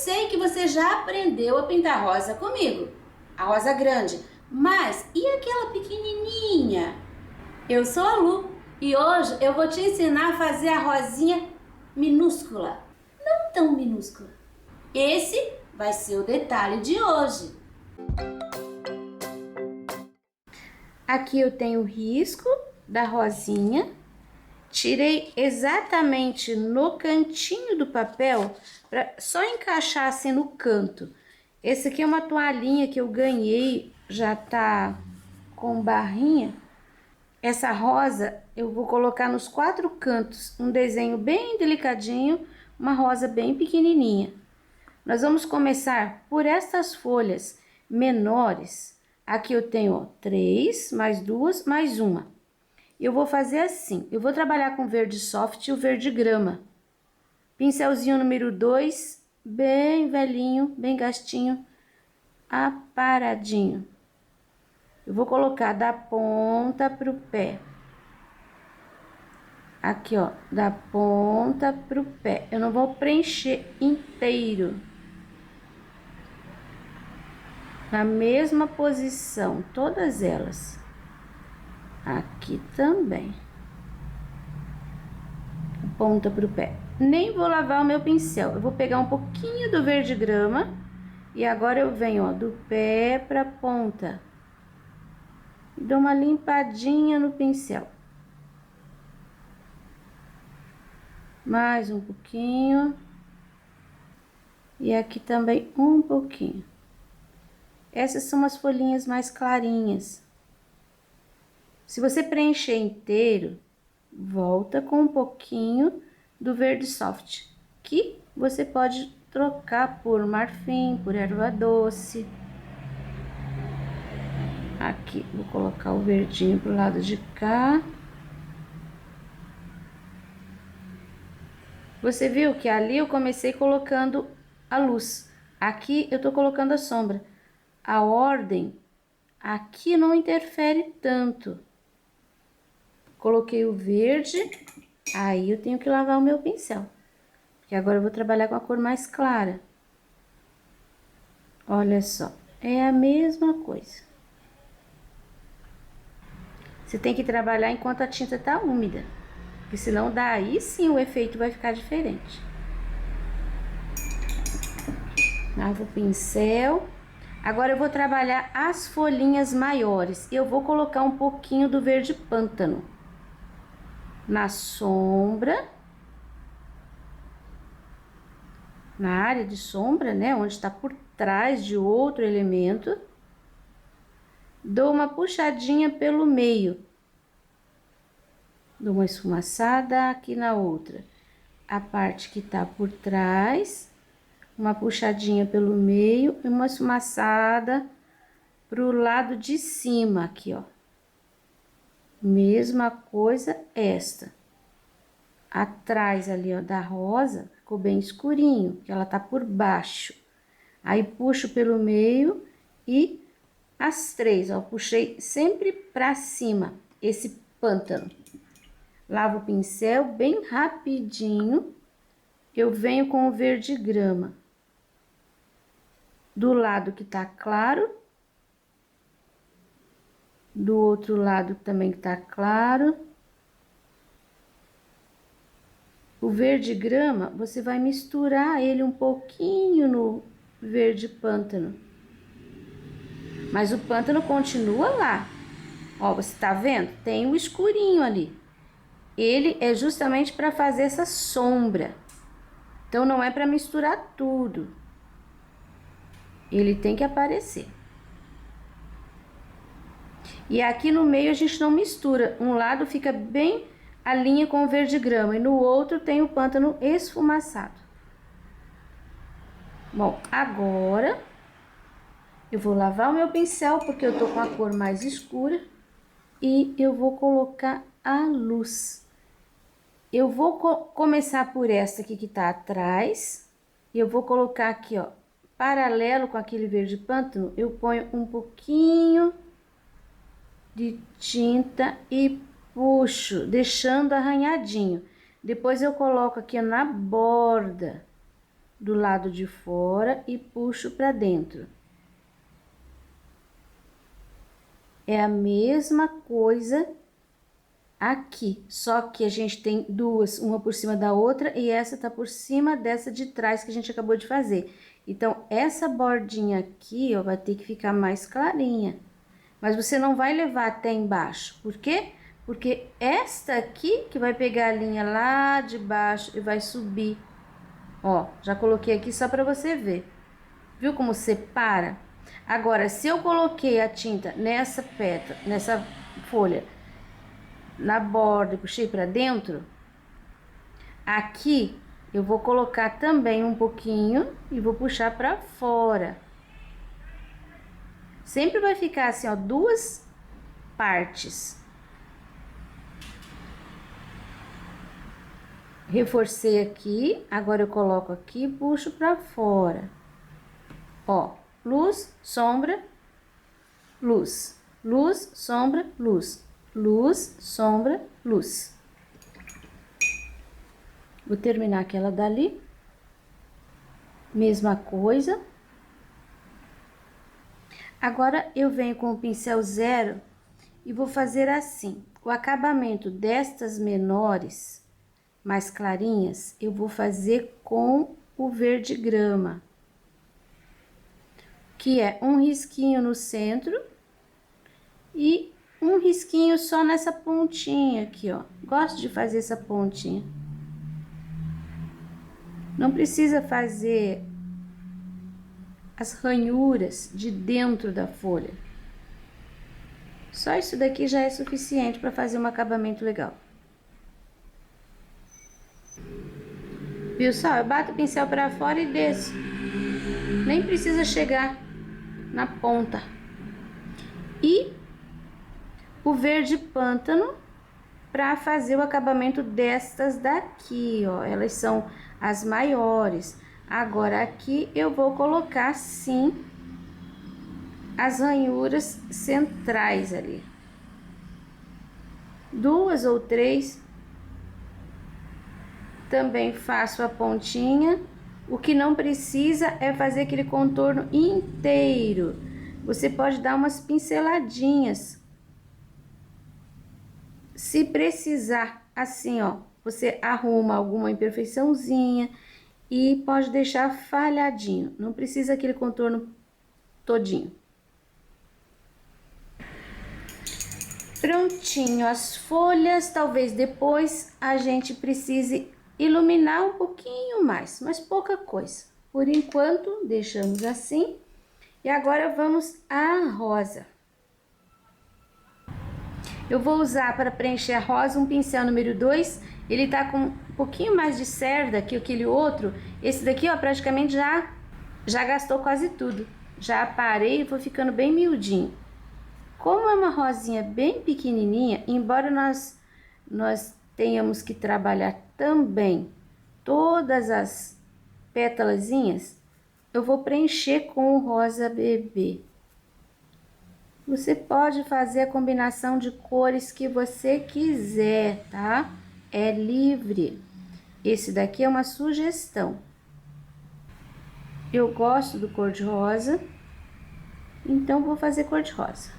sei que você já aprendeu a pintar rosa comigo, a rosa grande, mas e aquela pequenininha? Eu sou a Lu e hoje eu vou te ensinar a fazer a rosinha minúscula, não tão minúscula. Esse vai ser o detalhe de hoje. Aqui eu tenho o risco da rosinha. Tirei exatamente no cantinho do papel, para só encaixar assim no canto. Esse aqui é uma toalhinha que eu ganhei, já tá com barrinha. Essa rosa eu vou colocar nos 4 cantos, um desenho bem delicadinho, uma rosa bem pequenininha. Nós vamos começar por essas folhas menores. Aqui eu tenho, ó, 3, mais 2, mais uma. Eu vou fazer assim, eu vou trabalhar com verde soft e o verde grama. Pincelzinho número 2, bem velhinho, bem gastinho, aparadinho. Eu vou colocar da ponta pro pé. Aqui, ó, da ponta pro pé. Eu não vou preencher inteiro. Na mesma posição, todas elas. Aqui também. Ponta pro pé. Nem vou lavar o meu pincel. Eu vou pegar um pouquinho do verde grama e agora eu venho, ó, do pé pra ponta. E dou uma limpadinha no pincel. Mais um pouquinho. E aqui também um pouquinho. Essas são as folhinhas mais clarinhas. Se você preencher inteiro, volta com um pouquinho do verde soft, que você pode trocar por marfim, por erva doce. Aqui, vou colocar o verdinho pro lado de cá. Você viu que ali eu comecei colocando a luz. Aqui eu tô colocando a sombra. A ordem aqui não interfere tanto. Coloquei o verde, aí eu tenho que lavar o meu pincel. Porque agora eu vou trabalhar com a cor mais clara. Olha só, é a mesma coisa. Você tem que trabalhar enquanto a tinta tá úmida. Porque senão daí sim o efeito vai ficar diferente. Lavo o pincel. Agora eu vou trabalhar as folhinhas maiores. Eu vou colocar um pouquinho do verde pântano na sombra, na área de sombra, né, onde está por trás de outro elemento. Dou uma puxadinha pelo meio, dou uma esfumaçada aqui na outra, a parte que tá por trás, uma puxadinha pelo meio e uma esfumaçada pro lado de cima aqui, ó. Mesma coisa esta. Atrás ali, ó, da rosa, ficou bem escurinho, que ela tá por baixo. Aí puxo pelo meio e as 3, ó, puxei sempre pra cima esse pântano. Lavo o pincel bem rapidinho. Eu venho com o verde grama. Do lado que tá claro. Do outro lado também que tá claro. O verde grama, você vai misturar ele um pouquinho no verde pântano. Mas o pântano continua lá. Ó, você tá vendo? Tem um escurinho ali. Ele é justamente para fazer essa sombra. Então, não é para misturar tudo. Ele tem que aparecer. E aqui no meio a gente não mistura. Um lado fica bem a linha com o verde grama e no outro tem o pântano esfumaçado. Bom, agora eu vou lavar o meu pincel porque eu tô com a cor mais escura e eu vou colocar a luz. Eu vou começar por esta aqui que tá atrás e eu vou colocar aqui, ó, paralelo com aquele verde pântano, eu ponho um pouquinho de tinta e puxo, deixando arranhadinho. Depois eu coloco aqui na borda do lado de fora e puxo para dentro. É a mesma coisa aqui, só que a gente tem duas, uma por cima da outra, e essa tá por cima dessa de trás que a gente acabou de fazer. Então, essa bordinha aqui, ó, vai ter que ficar mais clarinha. Mas você não vai levar até embaixo. Por quê? Porque esta aqui que vai pegar a linha lá de baixo e vai subir. Ó, já coloquei aqui só pra você ver. Viu como separa? Agora, se eu coloquei a tinta nessa pétala, nessa folha, na borda e puxei pra dentro, aqui eu vou colocar também um pouquinho e vou puxar pra fora. Sempre vai ficar assim, ó, duas partes. Reforcei aqui, agora eu coloco aqui e puxo pra fora. Ó, luz, sombra, luz, luz, sombra, luz, luz, sombra, luz. Vou terminar aquela dali. Mesma coisa. Agora, eu venho com o pincel zero e vou fazer assim. O acabamento destas menores, mais clarinhas, eu vou fazer com o verde grama. Que é um risquinho no centro e um risquinho só nessa pontinha aqui, ó. Gosto de fazer essa pontinha. Não precisa fazer as ranhuras de dentro da folha. Só isso daqui já é suficiente para fazer um acabamento legal. Viu só? Eu bato o pincel para fora e desço. Nem precisa chegar na ponta. E o verde pântano para fazer o acabamento destas daqui, ó. Elas são as maiores. Agora, aqui eu vou colocar, sim, as ranhuras centrais ali. Duas ou três. Também faço a pontinha. O que não precisa é fazer aquele contorno inteiro. Você pode dar umas pinceladinhas. Se precisar, assim, ó, você arruma alguma imperfeiçãozinha e pode deixar falhadinho. Não precisa aquele contorno todinho. Prontinho as folhas, talvez depois a gente precise iluminar um pouquinho mais, mas pouca coisa. Por enquanto, deixamos assim. E agora vamos à rosa. Eu vou usar para preencher a rosa um pincel número 2. Ele tá com um pouquinho mais de cerda que aquele outro. Esse daqui, ó, praticamente já gastou quase tudo. Já aparei e vou ficando bem miudinho. Como é uma rosinha bem pequenininha, embora nós tenhamos que trabalhar também todas as pétalazinhas, eu vou preencher com o rosa bebê. Você pode fazer a combinação de cores que você quiser, tá? É livre. Esse daqui é uma sugestão. Eu gosto do cor-de-rosa, então vou fazer cor-de-rosa.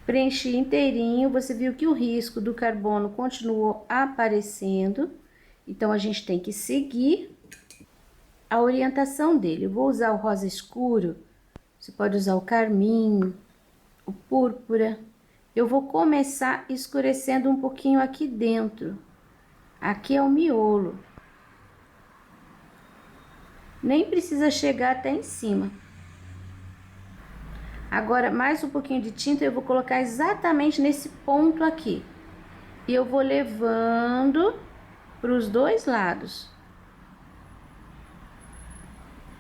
Preenchi inteirinho, você viu que o risco do carbono continuou aparecendo, então a gente tem que seguir a orientação dele. Eu vou usar o rosa escuro, você pode usar o carmim, o púrpura. Eu vou começar escurecendo um pouquinho aqui dentro. Aqui é o miolo. Nem precisa chegar até em cima. Agora, mais um pouquinho de tinta eu vou colocar exatamente nesse ponto aqui. E eu vou levando para os dois lados.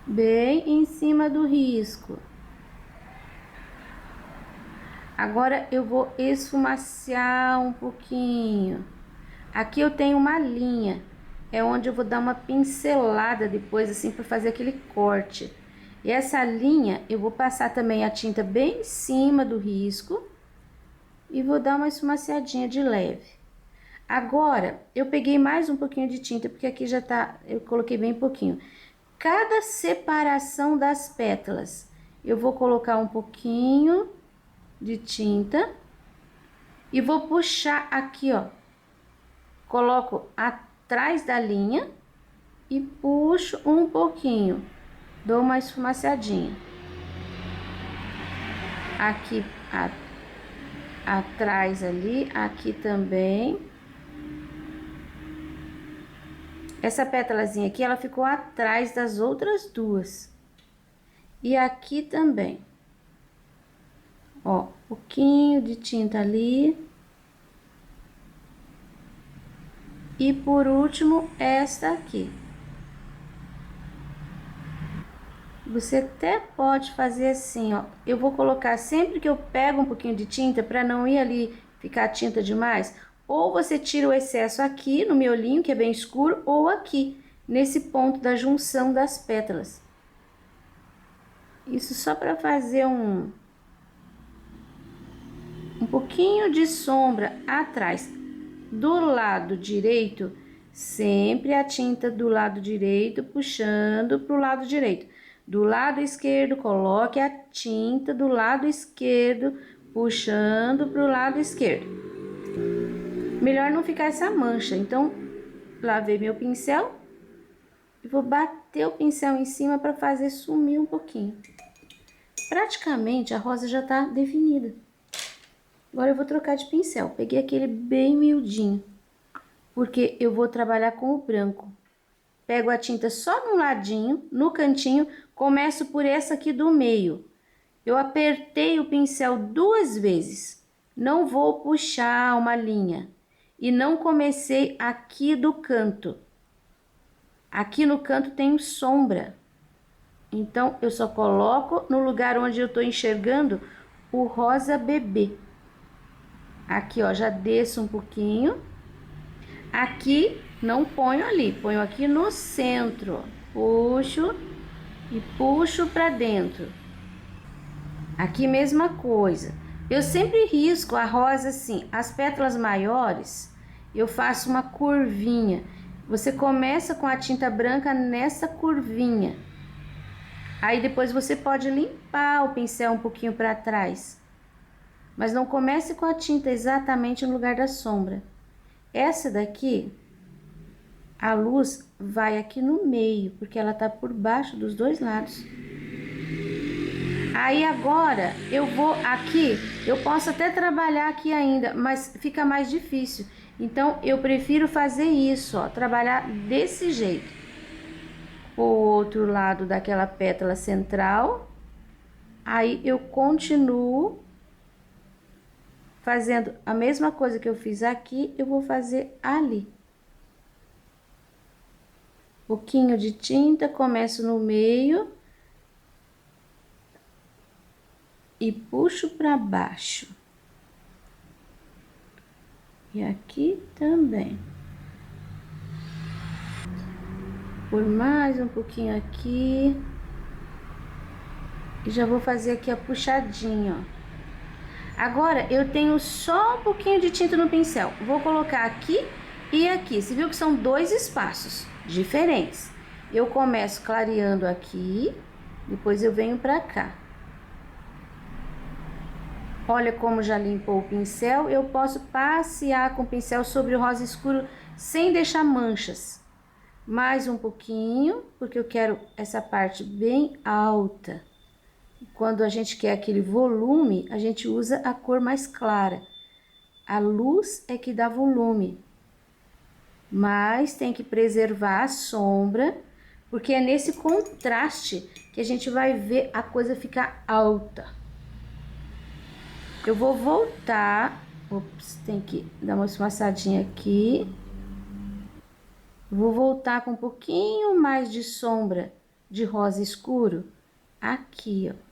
Bem em cima do risco. Agora, eu vou esfumaciar um pouquinho. Aqui eu tenho uma linha. É onde eu vou dar uma pincelada depois, assim, para fazer aquele corte. E essa linha, eu vou passar também a tinta bem em cima do risco e vou dar uma esfumaciadinha de leve. Agora, eu peguei mais um pouquinho de tinta, porque aqui já tá, eu coloquei bem pouquinho. Cada separação das pétalas, eu vou colocar um pouquinho de tinta e vou puxar aqui, ó. Coloco atrás da linha e puxo um pouquinho, dou uma esfumaçadinha. Aqui atrás ali, aqui também. Essa pétalazinha aqui, ela ficou atrás das outras duas. E aqui também. Ó, um pouquinho de tinta ali. E por último, esta aqui. Você até pode fazer assim, ó. Eu vou colocar sempre que eu pego um pouquinho de tinta, para não ir ali ficar tinta demais. Ou você tira o excesso aqui no miolinho, que é bem escuro, ou aqui, nesse ponto da junção das pétalas. Isso só para fazer um pouquinho de sombra atrás. Do lado direito, sempre a tinta do lado direito, puxando para o lado direito. Do lado esquerdo, coloque a tinta do lado esquerdo, puxando para o lado esquerdo. Melhor não ficar essa mancha, então, lavei meu pincel e vou bater o pincel em cima para fazer sumir um pouquinho. Praticamente a rosa já tá definida. Agora eu vou trocar de pincel, peguei aquele bem miudinho, porque eu vou trabalhar com o branco. Pego a tinta só no ladinho, no cantinho, começo por essa aqui do meio. Eu apertei o pincel 2 vezes, não vou puxar uma linha. E não comecei aqui do canto. Aqui no canto tem sombra. Então, eu só coloco no lugar onde eu tô enxergando o rosa bebê. Aqui, ó, já desço um pouquinho. Aqui, não ponho ali, ponho aqui no centro. Puxo e puxo pra dentro. Aqui, mesma coisa. Eu sempre risco a rosa assim, as pétalas maiores, eu faço uma curvinha. Você começa com a tinta branca nessa curvinha. Aí depois você pode limpar o pincel um pouquinho para trás. Mas não comece com a tinta exatamente no lugar da sombra. Essa daqui, a luz vai aqui no meio, porque ela tá por baixo dos dois lados. Aí agora, eu vou aqui, eu posso até trabalhar aqui ainda, mas fica mais difícil. Então, eu prefiro fazer isso, ó, trabalhar desse jeito. O outro lado daquela pétala central. Aí, eu continuo fazendo a mesma coisa que eu fiz aqui, eu vou fazer ali. Pouquinho de tinta, começo no meio. E puxo para baixo. E aqui também. Por mais um pouquinho aqui. E já vou fazer aqui a puxadinha, ó. Agora, eu tenho só um pouquinho de tinta no pincel. Vou colocar aqui e aqui. Você viu que são 2 espaços diferentes. Eu começo clareando aqui, depois eu venho pra cá. Olha como já limpou o pincel, eu posso passear com o pincel sobre o rosa escuro sem deixar manchas. Mais um pouquinho, porque eu quero essa parte bem alta. Quando a gente quer aquele volume, a gente usa a cor mais clara. A luz é que dá volume. Mas tem que preservar a sombra, porque é nesse contraste que a gente vai ver a coisa ficar alta. Eu vou voltar, ops, tem que dar uma esfumaçadinha aqui. Vou voltar com um pouquinho mais de sombra de rosa escuro aqui, ó.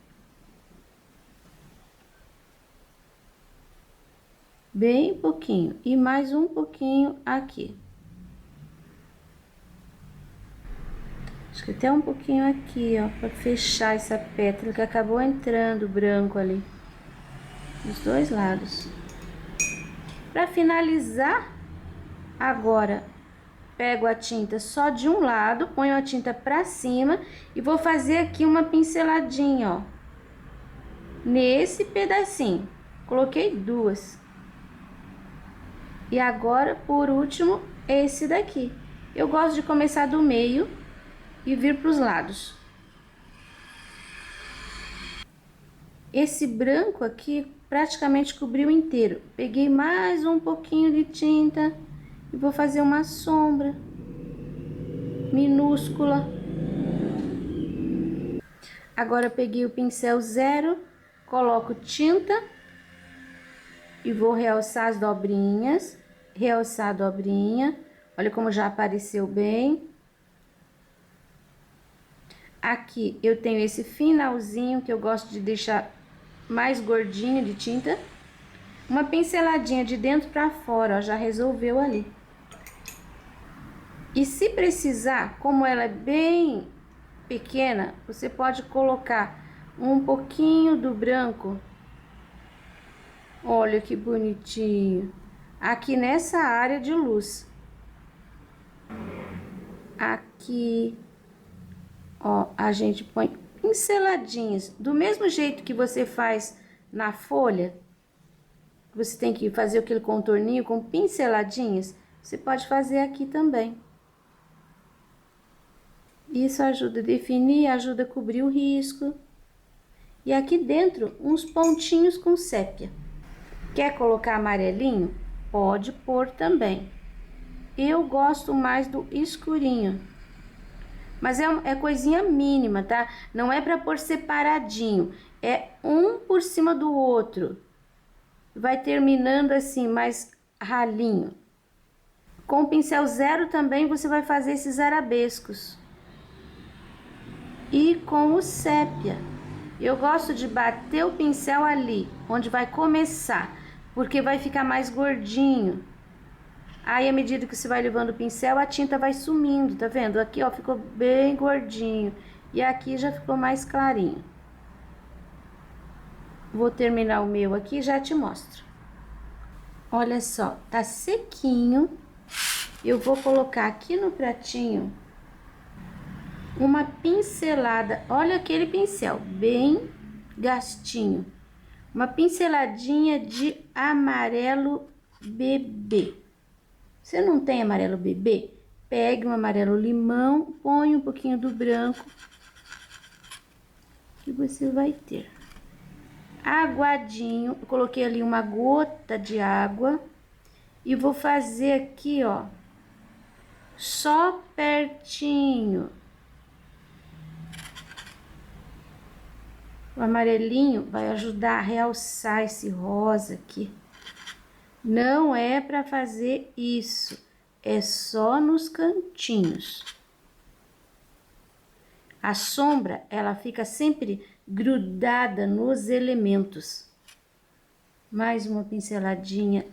Bem pouquinho, e mais um pouquinho aqui. Acho que até um pouquinho aqui, ó, pra fechar essa pétala que acabou entrando branco ali. Dos dois lados. Para finalizar, Agora, pego a tinta só de um lado, ponho a tinta pra cima e vou fazer aqui uma pinceladinha, ó. Nesse pedacinho. Coloquei duas. E agora, por último, esse daqui. Eu gosto de começar do meio e vir pros lados. Esse branco aqui praticamente cobriu inteiro. Peguei mais um pouquinho de tinta e vou fazer uma sombra minúscula. Agora peguei o pincel zero, coloco tinta e vou realçar as dobrinhas, realçar a dobrinha. Olha como já apareceu bem. Aqui eu tenho esse finalzinho que eu gosto de deixar mais gordinho de tinta. Uma pinceladinha de dentro pra fora, ó, já resolveu ali. E se precisar, como ela é bem pequena, você pode colocar um pouquinho do branco. Olha que bonitinho. Aqui nessa área de luz. Aqui, ó, a gente põe pinceladinhas. Do mesmo jeito que você faz na folha, você tem que fazer aquele contorninho com pinceladinhas, você pode fazer aqui também. Isso ajuda a definir, ajuda a cobrir o risco. E aqui dentro, uns pontinhos com sépia. Quer colocar amarelinho? Pode pôr também. Eu gosto mais do escurinho. Mas é coisinha mínima, tá? Não é pra pôr separadinho. É um por cima do outro. Vai terminando assim, mais ralinho. Com o pincel zero também você vai fazer esses arabescos. E com o sépia. Eu gosto de bater o pincel ali, onde vai começar, porque vai ficar mais gordinho. Aí, à medida que você vai levando o pincel, a tinta vai sumindo, tá vendo? Aqui, ó, ficou bem gordinho. E aqui já ficou mais clarinho. Vou terminar o meu aqui e já te mostro. Olha só, tá sequinho. Eu vou colocar aqui no pratinho uma pincelada. Olha aquele pincel, bem gastinho. Uma pinceladinha de amarelo bebê. Você não tem amarelo bebê? Pegue um amarelo limão, põe um pouquinho do branco que você vai ter. Aguadinho, eu coloquei ali uma gota de água e vou fazer aqui, ó, só pertinho. O amarelinho vai ajudar a realçar esse rosa aqui. Não é para fazer isso, é só nos cantinhos. A sombra, ela fica sempre grudada nos elementos. Mais uma pinceladinha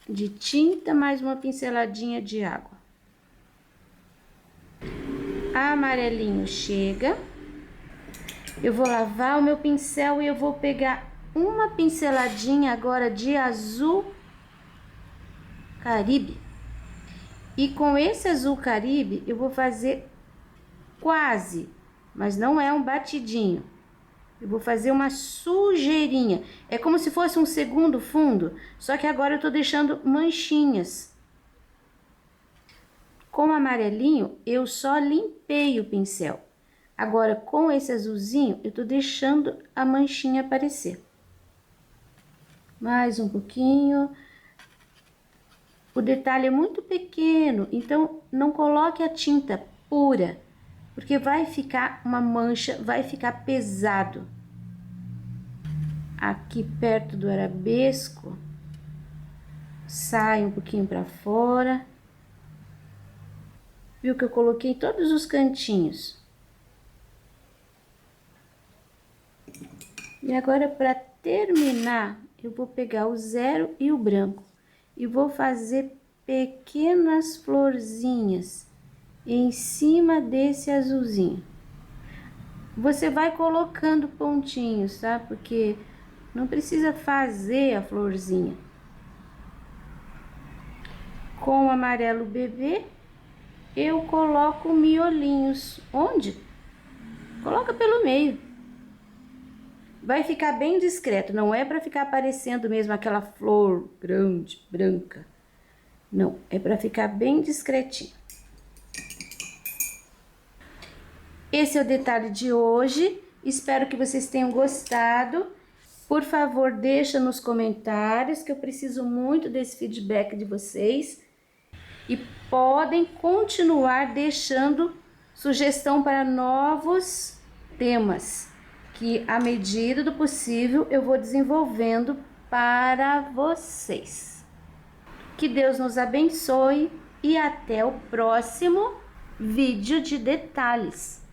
de tinta, mais uma pinceladinha de água. Amarelinho chega. Eu vou lavar o meu pincel e eu vou pegar uma pinceladinha agora de azul Caribe. E com esse azul Caribe eu vou fazer quase, mas não é um batidinho. Eu vou fazer uma sujeirinha. É como se fosse um segundo fundo, só que agora eu tô deixando manchinhas. Com o amarelinho, eu só limpei o pincel. Agora, com esse azulzinho, eu tô deixando a manchinha aparecer. Mais um pouquinho. O detalhe é muito pequeno, então não coloque a tinta pura, porque vai ficar uma mancha, vai ficar pesado. Aqui perto do arabesco, sai um pouquinho para fora. Viu que eu coloquei todos os cantinhos. E agora, para terminar, eu vou pegar o zero e o branco e vou fazer pequenas florzinhas em cima desse azulzinho. Você vai colocando pontinhos, tá? Porque não precisa fazer a florzinha. Com o amarelo bebê, eu coloco miolinhos. Onde? Coloca pelo meio. Vai ficar bem discreto, não é para ficar aparecendo mesmo aquela flor grande, branca. Não, é para ficar bem discretinho. Esse é o detalhe de hoje. Espero que vocês tenham gostado. Por favor, deixa nos comentários que eu preciso muito desse feedback de vocês. E podem continuar deixando sugestão para novos temas, que à medida do possível eu vou desenvolvendo para vocês. Que Deus nos abençoe e até o próximo vídeo de detalhes.